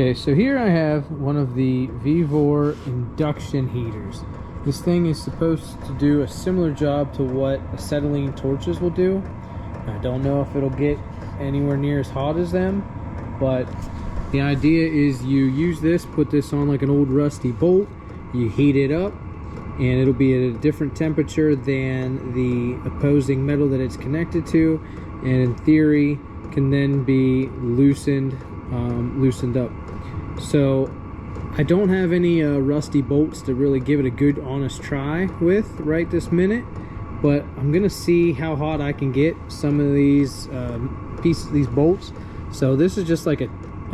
Okay, so here I have one of the Vevor induction heaters. This thing is supposed to do a similar job to what acetylene torches will do. I don't know if it'll get anywhere near as hot as them, but the idea is you use this, put this on like an old rusty bolt, you heat it up, and it'll be at a different temperature than the opposing metal that it's connected to, and in theory can then be loosened up. So I don't have any rusty bolts to really give it a good honest try with right this minute, but I'm gonna see how hot I can get some of these these bolts. So this is just like a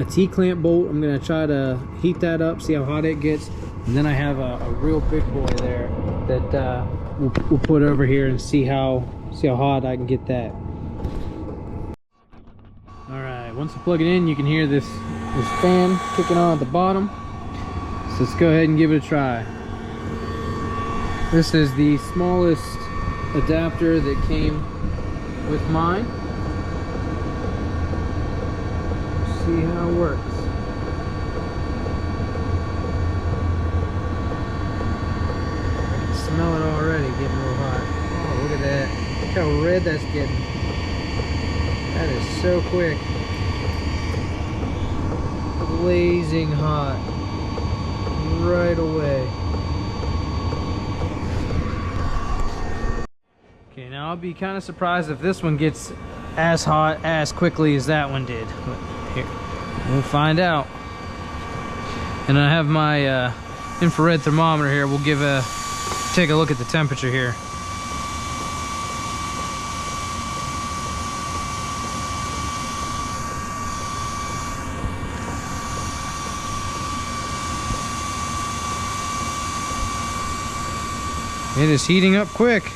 T-clamp bolt. I'm gonna try to heat that up, see how hot it gets, and then I have a real big boy there that we'll put over here and see how hot I can get that. All right, once I plug it in, you can hear this fan kicking on at the bottom. So let's go ahead and give it a try. This is the smallest adapter that came with mine. See how it works. I can smell it already getting real hot. Oh, look at that. Look how red that's getting. That is so quick. Blazing hot. Right away. Okay, now I'll be kind of surprised if this one gets as hot as quickly as that one did. But here, we'll find out. And I have my infrared thermometer here. We'll take a look at the temperature here. It is heating up quick.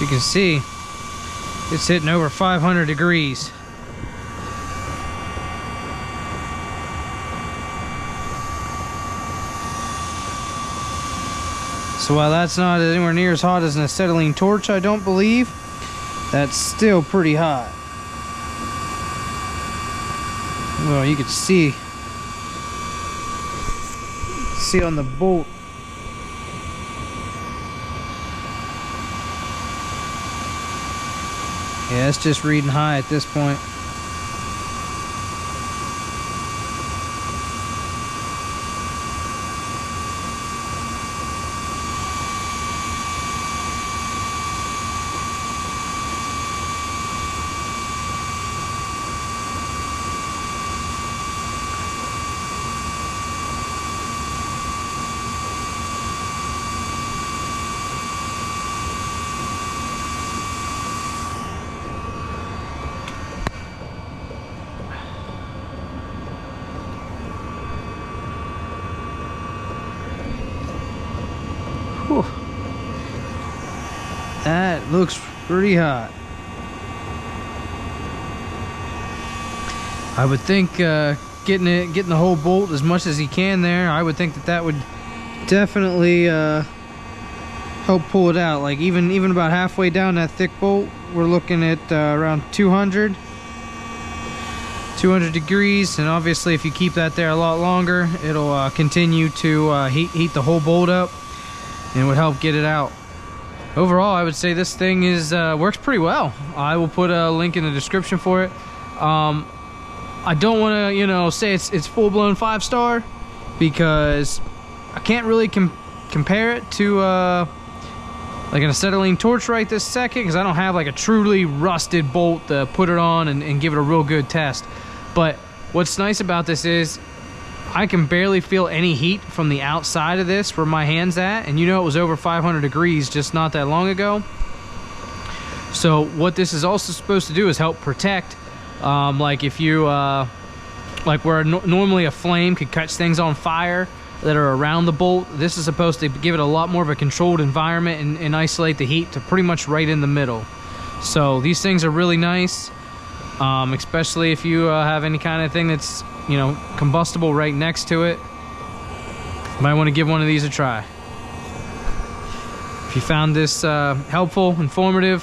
You can see it's hitting over 500 degrees. So while that's not anywhere near as hot as an acetylene torch, I don't believe, that's still pretty hot. Well, you can see on the bolt. Yeah, it's just reading high at this point. Whew. That looks pretty hot. I would think getting the whole bolt as much as you can there, I would think that would definitely help pull it out. Like even about halfway down that thick bolt, we're looking at around 200 degrees, and obviously if you keep that there a lot longer, it'll continue to heat the whole bolt up, and it would help get it out. Overall, I would say this thing is works pretty well. I will put a link in the description for it. I don't want to, say it's full-blown 5-star, because I can't really compare it to like an acetylene torch right this second, because I don't have like a truly rusted bolt to put it on and give it a real good test. But what's nice about this is I can barely feel any heat from the outside of this where my hand's at, and it was over 500 degrees just not that long ago. So what this is also supposed to do is help protect, like if you, like where normally a flame could catch things on fire that are around the bolt, this is supposed to give it a lot more of a controlled environment and isolate the heat to pretty much right in the middle. So these things are really nice, especially if you have any kind of thing that's, you know, combustible right next to it. You might want to give one of these a try. If you found this helpful, informative,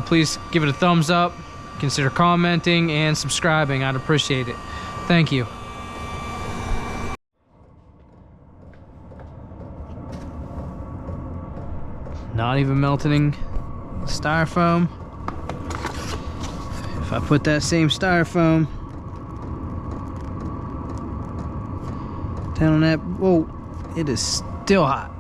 please give it a thumbs up, consider commenting and subscribing. I'd appreciate it. Thank you. Not even melting styrofoam. If I put that same styrofoam down on that bolt, it is still hot.